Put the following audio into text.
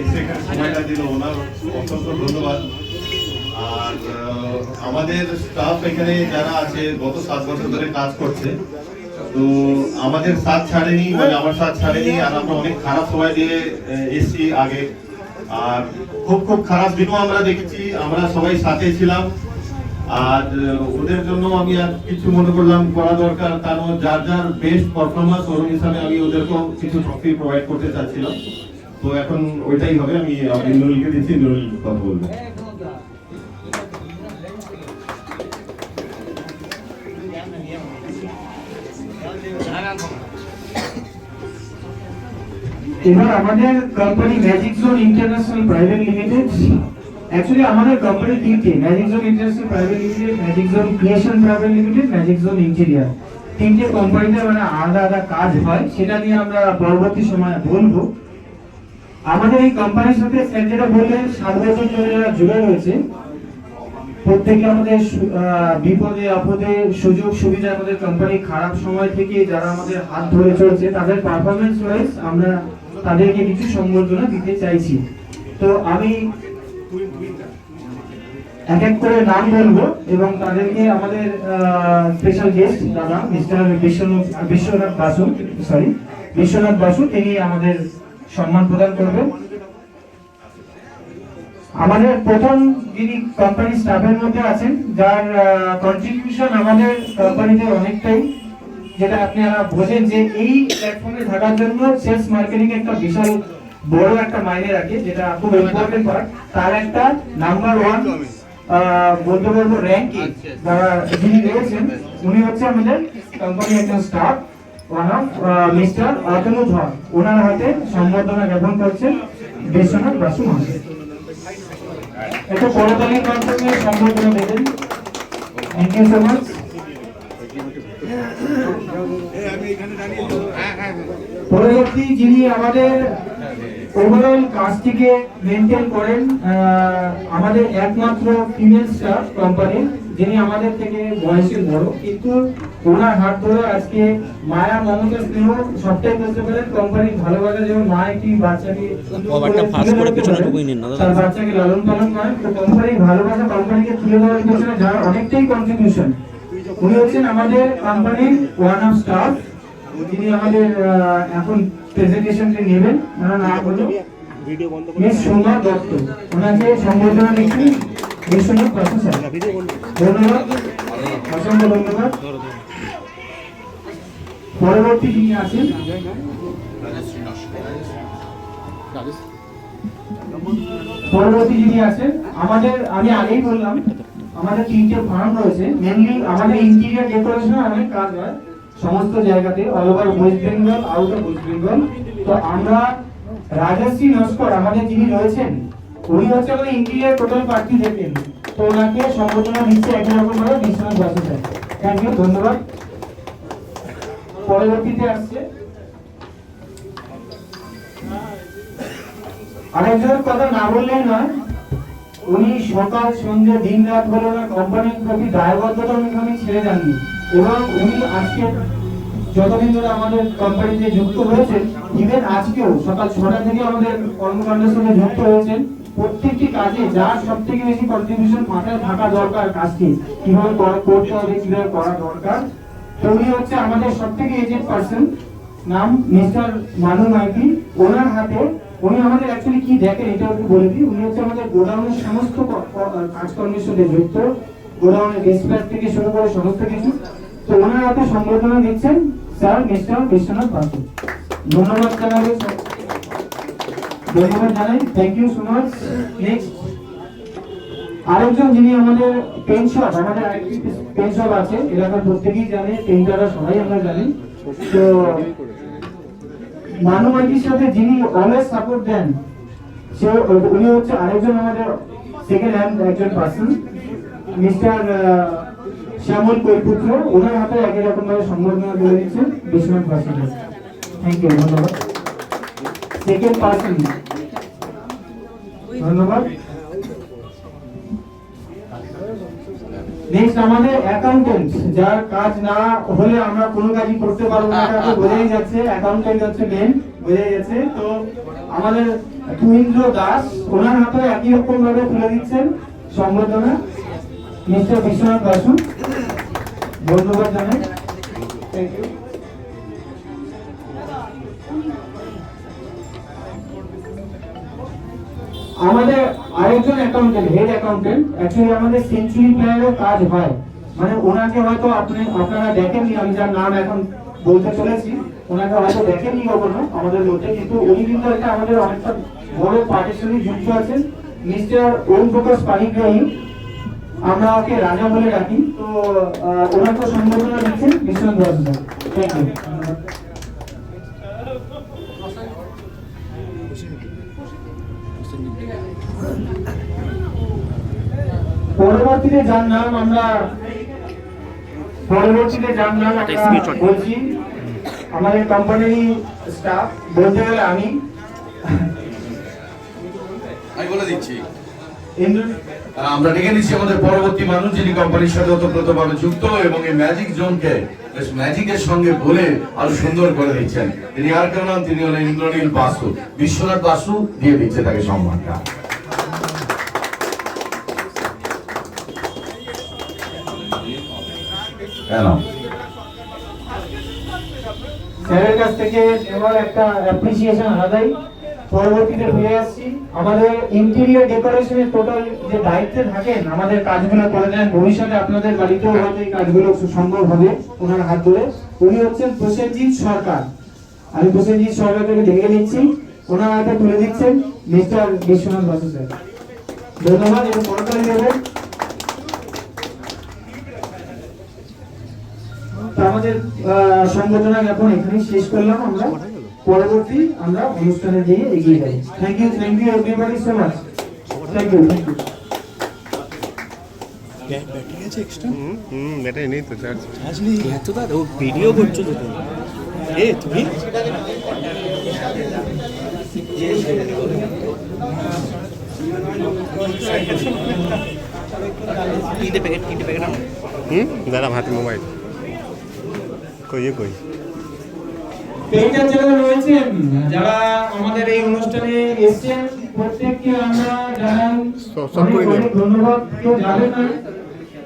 এসে এখানে সময়টা দিল, ওনার অসংখ্য ধন্যবাদ। আর আমাদের স্টাফ এখানে যারা আছে গত 7 বছর ধরে কাজ করছে, তো আমাদের সাথ ছাড়েনি, মানে আমার সাথ ছাড়েনি। আর আমরা অনেক খারাপ সময় দিয়ে এসছি আগে, আর খুব খুব খারাপ দিনও আমরা দেখেছি, আমরা সবাই সাথে ছিলাম। আর ওদের জন্য আমি আর কিছু মনে করলাম করা দরকার, কারণ যার যার বেস্ট পারফরমেন্স ওর হিসাবে আমি ওদেরকেও কিছু ট্রফি প্রোভাইড করতে চাচ্ছিলাম। তো এখন ওইটাই হবে, আমি নুরুলকে দিচ্ছি, নুরুল কথা বলবো। এবার আমাদের company magic zone international private limited, actually আমাদের কোম্পানি তিনটে, magic zone international private limited, magic zone creation private limited, magic zone interior, তিনটে কোম্পানিতে মানে আলাদা আলাদা কাজ হয়, সেটা নিয়ে আমরা পরবর্তী সময়ে বলবো। আমাদের এই কোম্পানির সাথে স্যার যেটা বললেন 7 বছর ধরে যারা জুড়ে রয়েছে, প্রত্যেকে আমাদের বিপদে আপদে সুযোগ সুবিধা, আমাদের কোম্পানি খারাপ সময় থেকে যারা আমাদের হাত ধরে চলছে, তাদের পারফরমেন্স ওয়াইজ আমরা তাদেরকে কিছু সম্বর্ধনা দিতে চাইছি। তো আমি এক এক করে নাম বলবো এবং তাদেরকে আমাদের স্পেশাল গেস্ট দাদা মিস্টার বিশ্বনাথ বাসু তিনি আমাদের সম্মান প্রদান করবেন। আমাদের প্রথম যিনি কোম্পানি স্টাফের মধ্যে আছেন, যার কন্ট্রিবিউশন আমাদের কোম্পানিতে অনেকটাই, যেটা আপনারা বোঝেন যে এই প্ল্যাটফর্মে থাকার জন্য সেলস মার্কেটিং একটা বিশাল বড় একটা মাইনে রাখে, যেটা খুব ইম্পর্টেন্ট পার্ট। তার একটা নাম্বার 1 বলতে বলবো র্যাঙ্কিং যারা যিনি রয়েছেন, উনি হচ্ছে আমাদের কোম্পানির একজন staff, one of mister Atanu ধর। ওনার হাতে সম্বর্ধনা জ্ঞাপন করছেন বিশ্বনাথ বাসু মহাশয়। একটা করতালির মাধ্যমে সম্বর্ধনা দেবেন। Thank you so much. পরবর্তী যিনি আমাদের ওভারঅল কাজটিকে মেনটেন করেন, আমাদের একমাত্র ফিমেল স্টাফ কোম্পানির, যিনি আমাদের থেকে বয়সে বড়, কিন্তু ওনার হাত ধরে আজকে মায়া মমতা স্নেহ সবটাই বলতে পারেন কোম্পানির ভালোবাসা। যেমন মা একটি বাচ্চাকে তার বাচ্চাকে লালন পালন করেন, তো কোম্পানির ভালোবাসা কোম্পানিকে তুলে দেওয়ার পেছনে যার অনেকটাই কন্ট্রিবিউশন, উনি হচ্ছেন আমাদের কোম্পানির ওয়ান অফ স্টাফ, যিনি আমাদের এখন প্রেজেন্টেশনটি নেবেন। ওনার নাম হলো মিস সোমা দত্ত। ওনাকে সম্বর্ধনা দিচ্ছি বিশ্বনাথ বাসু স্যার। ধন্যবাদ, অসংখ্য ধন্যবাদ। পরবর্তী যিনি আছেন আমাদের, আমি আগেই বললাম আমাদের 3টে ফার্ম রয়েছে। মেনলি আমাদের ইন্টেরিয়র ডেকোরেশন অনেক কাজ হয় সমস্ত জায়গাতে, all over West Bengal, out of West Bengal. তো আমরা রাজশ্রী নস্কর আমাদের যিনি রয়েছেন, উনি হচ্ছে আমাদের ইন্টেরিয়র টোটাল পার্টি দেখেন, তো ওনাকে সম্বোধনা দিচ্ছে একই রকম ভাবে Biswanath Basu sir. Thank you, ধন্যবাদ। পরবর্তীতে আসছে আরেকজনের কথা না বললেই নয়, উনি সকাল সন্ধ্যে দিন রাত বলে না কোম্পানির প্রতি দায়বদ্ধতা উনি ছেড়ে যাননি, এবং উনি আজকে যতদিন ধরে আমাদের কোম্পানিতে যুক্ত হয়েছেন, ইভেন আজকেও সকাল 6টা থেকে আমাদের কর্মকাণ্ডের সঙ্গে যুক্ত হয়েছেন। প্রত্যেকটি কাজে যার সব থেকে বেশি কন্ট্রিবিউশন মাথায় থাকা দরকার, কাজটি কিভাবে করতে হবে, কিভাবে করা দরকার, তো উনি হচ্ছে আমাদের সব থেকে এজেড পার্সন, নাম মিস্টার মানু মাইতি। ওনার হাতে উনি আমাদের অ্যাকচুয়ালি কি দেখেন এটা একটু বলে দিই। উনি হচ্ছে আমাদের গোডাউনের সমস্ত কাজকর্মের সাথে যুক্ত, গোডাউনের ডিসপ্যাচ থেকে শুরু করে সমস্ত কিছু। তো ওনার হাতে সম্বর্ধনা দিচ্ছেন স্যার মিস্টার বিশ্বনাথ বাসু। ধন্যবাদ জানাই, thank you so much. Next আরেকজন যিনি আমাদের পেন শপ, আমাদের আরেকটি পেন শপ আছে, এলাকার প্রত্যেকেই জানে, পেন্টাররা সবাই আমরা জানি। তো মানু মাইতির সাথে যিনি অলওয়েজ সাপোর্ট দেন, সে উনি হচ্ছে আরেকজন আমাদের সেকেন্ড হ্যান্ড একজন পার্সন, মিস্টার শ্যামল কৈপুত্র। ওনার হাতে একই রকম ভাবে সম্বর্ধনা তুলে দিচ্ছেন বিশ্বনাথ বাসু। থ্যাংক ইউ, ধন্যবাদ। সেকেন্ড পার্সন, ধন্যবাদ। নেক্সট আমাদের অ্যাকাউন্টেন্ট, যার কাজ না হলে আমরা কোনো কাজই করতে পারবো না, এটা তো বোঝাই যাচ্ছে। অ্যাকাউন্টেন্ট হচ্ছে মেন, বোঝাই যাচ্ছে। তো আমাদের তুহিন্দ্র দাস, ওনার হাতে একই রকম ভাবে তুলে দিচ্ছেন সংবর্ধনা মিস্টার বিশ্বনাথ বাসু। ধন্যবাদ জানাই, থ্যাংক ইউ। আমাদের আরেকজন অ্যাকাউন্টেন্ট, হেড অ্যাকাউন্টেন্ট, অ্যাকচুয়ালি আমাদের সেঞ্চুরি প্ল্যানেরও কাজ হয়, মানে ওনাকে হয়তো আপনারা দেখেননি, আমি যার নাম এখন বলতে চলেছি, ওনাকে হয়তো দেখেননি কখনো আমাদের মধ্যে, কিন্তু উনি কিন্তু একটা আমাদের অনেকটা বড় পার্টির সঙ্গে যুক্ত আছেন, মিস্টার ওম প্রকাশ পানিগ্রাহী। আমরা ওকে রাজা বলে ডাকি। তো ওনাকে সম্বোধনা দিচ্ছেন Biswanath Basu sir. Thank you. পরবর্তীতে যার নাম আমরা বলছি, আমাদের কোম্পানির স্টাফ, বলতে গেলে আমি বলে দিচ্ছি। ইন্দ্র। আমরা ডেকে নিচ্ছি আমাদের পরবর্তী মানুষ, যিনি কোম্পানির সাথে ওতপ্রোতভাবে যুক্ত এবং এই ম্যাজিক জোনকে ম্যাজিকের সঙ্গে বলে আরো সুন্দর করে দিচ্ছেন। তিনি আর কেউ নন, তিনি হলেন ইন্দ্রনীল বাসু। বিশ্বনাথ বাসু দিয়ে দিচ্ছে তাকে সম্মানটা। স্যারের কাছ থেকে এবার একটা অ্যাপ্রিসিয়েশন আলাদাই। পরবর্তীতে ফিরে আসছি, আমাদের ইন্টেরিয়র ডেকোরেশনের টোটাল যে দায়িত্বে থাকেন, আমাদের কাজগুলো করে দেন, ভবিষ্যতে আপনাদের বাড়িতেও হয়তো এই কাজগুলো সম্ভব হবে ওনার হাত ধরে। উনি হচ্ছেন প্রসেনজিৎ সরকার। আমি প্রসেনজিৎ সরকারকে ডেকে নিচ্ছি, ওনার হাতে তুলে দিচ্ছেন মিস্টার বিশ্বনাথ বাসু স্যার। ধন্যবাদ এবং করতালি দেবেন। আমাদের সংগঠন এখন এখানে শেষ করলাম আমরা, পরবর্তী আমরা অনুষ্ঠানে দিয়ে এগিয়ে যাই। Thank you everybody so much. Thank you. Battery আছে এক্সট্রা? ব্যাটারি নেই তো চার্জ। আসলে এত দাদা ও ভিডিও করছো তো তুমি? তুমি তিনটে প্যাকেট দাঁড়া হাতে মোবাইল কই পেইন্টার যারা রয়েছেন, যারা আমাদের এই অনুষ্ঠানে এসেছেন, প্রত্যেককে আমরা জানাই অনেক ধন্যবাদ। কেউ যাবে না